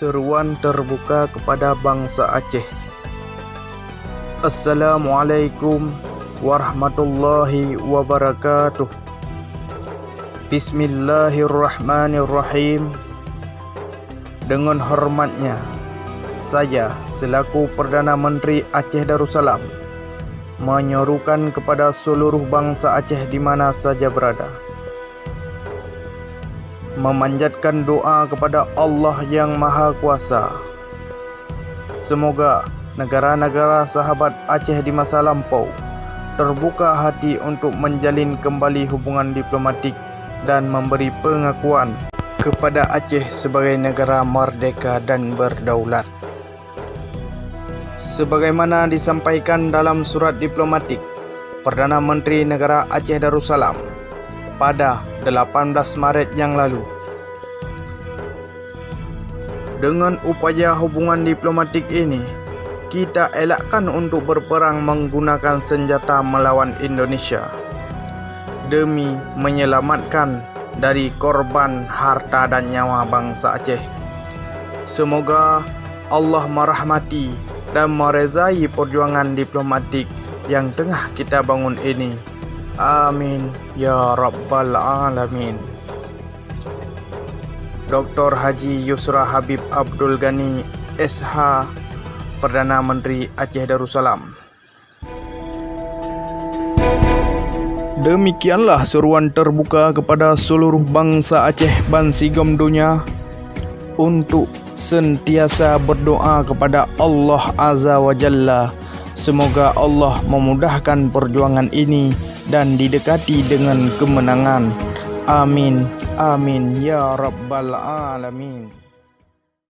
Seruan terbuka kepada bangsa Aceh. Assalamualaikum warahmatullahi wabarakatuh. Bismillahirrahmanirrahim. Dengan hormatnya, saya selaku Perdana Menteri Aceh Darussalam menyerukan kepada seluruh bangsa Aceh di mana saja berada, memanjatkan doa kepada Allah yang Maha Kuasa. Semoga negara-negara sahabat Aceh di masa lampau terbuka hati untuk menjalin kembali hubungan diplomatik dan memberi pengakuan kepada Aceh sebagai negara merdeka dan berdaulat. Sebagaimana disampaikan dalam surat diplomatik Perdana Menteri Negara Aceh Darussalam pada 18 Maret yang lalu. Dengan upaya hubungan diplomatik ini, kita elakkan untuk berperang menggunakan senjata melawan Indonesia demi menyelamatkan dari korban harta dan nyawa bangsa Aceh. Semoga Allah merahmati dan merezai perjuangan diplomatik yang tengah kita bangun ini. Amin ya Rabbal Alamin. Dr. Haji Yusra Habib Abdul Ghani SH, Perdana Menteri Aceh Darussalam. Demikianlah seruan terbuka kepada seluruh bangsa Aceh bansigem dunia untuk sentiasa berdoa kepada Allah Azza wa Jalla. Semoga Allah memudahkan perjuangan ini dan didekati dengan kemenangan. Amin, amin ya Rabbal Alamin.